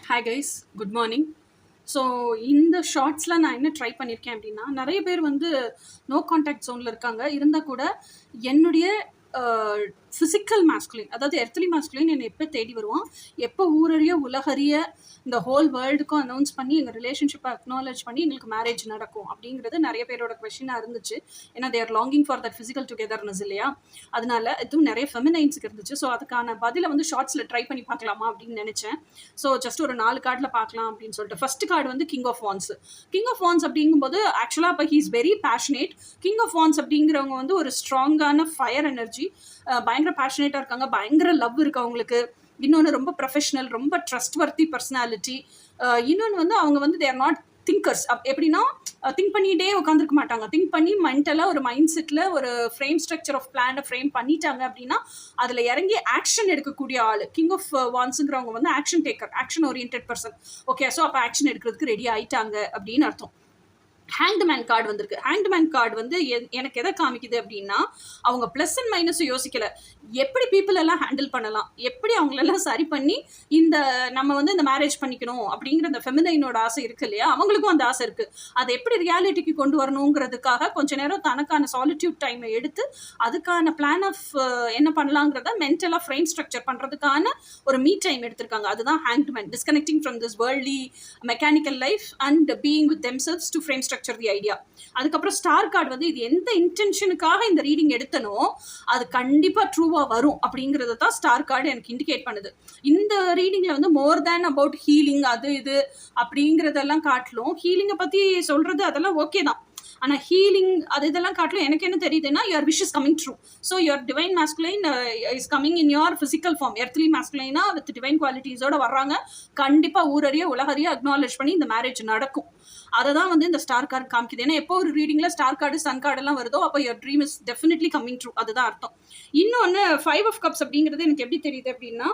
Hi guys, good morning. So இந்த ஷார்ட்ஸில் நான் என்ன ட்ரை பண்ணியிருக்கேன் அப்படின்னா, நிறைய பேர் வந்து நோ கான்டாக்ட் ஜோனில் இருக்காங்க. இருந்தால் கூட என்னுடைய ஃபிசிக்கல் மாஸ்குலின், அதாவது எர்த்லி மாஸ்குலின் என்னை எப்போ தேடி வருவான், எப்போ ஊரறிய உலகறிய இந்த ஹோல் வேர்ல்டுக்கும் அனௌன்ஸ் பண்ணி எங்கள் ரிலேஷன்ஷிப்பை அக்னாலேஜ் பண்ணி எங்களுக்கு மேரேஜ் நடக்கும் அப்படிங்கிறது நிறைய பேரோட கொஷினாக இருந்துச்சு. ஏன்னா their longing for that physical togetherness இல்லையா? அதனால இதுவும் நிறைய ஃபெமினைன்ஸுக்கு இருந்துச்சு. ஸோ அதுக்கான பதிலை வந்து ஷார்ட்ஸில் ட்ரை பண்ணி பார்க்கலாமா அப்படின்னு நினச்சேன். ஸோ ஜஸ்ட் ஒரு 4 கார்டில் பார்க்கலாம் அப்படின்னு சொல்லிட்டு. ஃபர்ஸ்ட் கார்டு வந்து king of wands. King of wands அப்படிங்கும்போது ஆக்சுவலாக இப்போ he's very passionate. King of wands அப்படிங்கிறவங்க வந்து ஒரு ஸ்ட்ராங்கான ஃபயர் எனர்ஜி, பயங்கர பேஷனேட்டாக இருக்காங்க, பயங்கர லவ் இருக்கு அவங்களுக்கு. இன்னொன்று ரொம்ப ப்ரொஃபஷனல், ரொம்ப ட்ரஸ்ட்வர்த்தி பர்சனாலிட்டி. இன்னொன்று வந்து அவங்க வந்து தேர் நாட் திங்கர்ஸ். எப்படின்னா திங்க் பண்ணிகிட்டே உட்காந்துருக்க மாட்டாங்க. திங்க் பண்ணி மென்டலாக ஒரு மைண்ட் செட்டில் ஒரு ஃப்ரேம் ஸ்ட்ரக்சர் ஆஃப் பிளானை ஃப்ரேம் பண்ணிட்டாங்க அப்படின்னா அதில் இறங்கி ஆக்ஷன் எடுக்கக்கூடிய ஆள். கிங் ஆஃப் வான்ஸுங்கிறவங்க வந்து action taker, action oriented person. Okay, so அப்போ ஆக்ஷன் எடுக்கிறதுக்கு ரெடி ஆயிட்டாங்க அப்படின்னு அர்த்தம். ஹேங்க்டு மேன் கார்டு வந்திருக்கு. ஹேங்க்டு மேன் கார்டு வந்து எனக்கு எதை காமிக்குது அப்படின்னா, அவங்க ப்ளஸ் அண்ட் மைனஸும் யோசிக்கல, எப்படி பீப்புள் எல்லாம் ஹேண்டில் பண்ணலாம், எப்படி அவங்களெல்லாம் சரி பண்ணி நம்ம வந்து இந்த மேரேஜ் பண்ணிக்கணும் அப்படிங்கிற அந்த ஃபெமினைனோட ஆசை இருக்கு இல்லையா, அவங்களுக்கும் அந்த ஆசை இருக்கு. அதை எப்படி ரியாலிட்டிக்கு கொண்டு வரணுங்கிறதுக்காக கொஞ்ச நேரம் தனக்கான சாலிட்யூட் டைமை எடுத்து அதுக்கான பிளான் ஆஃப் என்ன பண்ணலாங்கிறத மென்டலாக ஃப்ரேம் ஸ்ட்ரக்சர் பண்ணுறதுக்கான ஒரு மீ டைம் எடுத்திருக்காங்க. அதுதான் hanged man. Disconnecting from this worldly mechanical life and being with themselves to frame structure the idea. அதுக்கப்புறம் ஸ்டார் கார்டு வந்து இது எந்த இன்டென்ஷனுக்காக இந்த ரீடிங் எடுத்தனோ அது கண்டிப்பா ட்ரூவா வரும் அப்படிங்கறத தான் ஸ்டார் கார்டு எனக்கு இண்டிகேட் பண்ணுது. இந்த ரீடிங்ல வந்து மோர் தேன் அபவுட் ஹீலிங் அது இது அப்படிங்கறதெல்லாம் காட்டிலும், ஹீலிங்கை பத்தி சொல்றது அதெல்லாம் ஓகே தான், ஆனால் ஹீலிங் இதெல்லாம் காட்டிலும் எனக்கு என்ன தெரியுதுன்னா, your wish is coming true. So your divine masculine is coming in your physical form. Earthly மாஸ்குலைனா வித் டிவைன் குவாலிட்டிஸோட வர்றாங்க. கண்டிப்பாக ஊரறிய உலகறிய அக்னாலேஜ் பண்ணி இந்த மேரேஜ் நடக்கும். அதை தான் வந்து இந்த ஸ்டார் கார்டு காமிக்குது. ஏன்னா எப்போ ஒரு ரீடிங்கில் ஸ்டார் கார்டு சன் கார்டெல்லாம் வருதோ அப்போ your dream is definitely coming true. அதுதான் அர்த்தம். இன்னொன்று 5 ஆஃப் கப்ஸ் அப்படிங்கிறது எனக்கு எப்படி தெரியுது அப்படின்னா,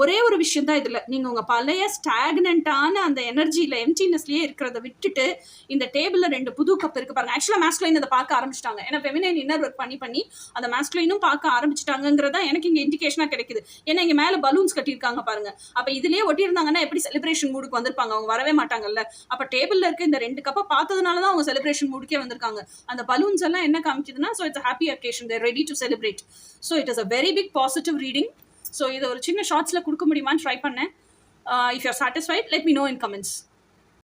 ஒரே ஒரு விஷயம் தான் இதில், நீங்கள் உங்கள் பழைய ஸ்டாக்னண்டான அந்த எனர்ஜியில் எம்டினஸ்லேயே இருக்கிறத விட்டுட்டு இந்த டேபிளில் 2 புது கப் இருக்கு பாருங்க. ஆக்சுவலாக மாஸ்குலைன் அதை பார்க்க ஆரம்பிச்சிட்டாங்க. ஏன்னா ஃபெமினைன் இன்னர் ஒர்க் பண்ணி அந்த மாஸ்குலைனும் பார்க்க ஆரம்பிச்சிட்டாங்கிறதா எனக்கு இங்கே இண்டிகேஷனாக கிடைக்குது. ஏன்னா இங்கே மேலே பலூன்ஸ் கட்டியிருக்காங்க பாருங்க. அப்போ இதுலேயே ஒட்டியிருந்தாங்கன்னா எப்படி செலிப்ரேஷன் மூடுக்கு வந்திருப்பாங்க? அவங்க வரவே மாட்டாங்கல்ல. அப்போ டேபிளில் இருக்க இந்த 2 கப்பை பார்த்ததுனால தான் அவங்க செலிப்ரேஷன் மூடுக்கே வந்திருக்காங்க. அந்த பலூன்ஸ் எல்லாம் என்ன காமிக்குதுன்னா, so it's happy occasion, they're ready to celebrate. So it is a very big positive reading. So இதை ஒரு சின்ன ஷார்ட்ஸில் கொடுக்க முடியுமான்னு ட்ரை பண்ணேன். If you are satisfied, let me know in comments.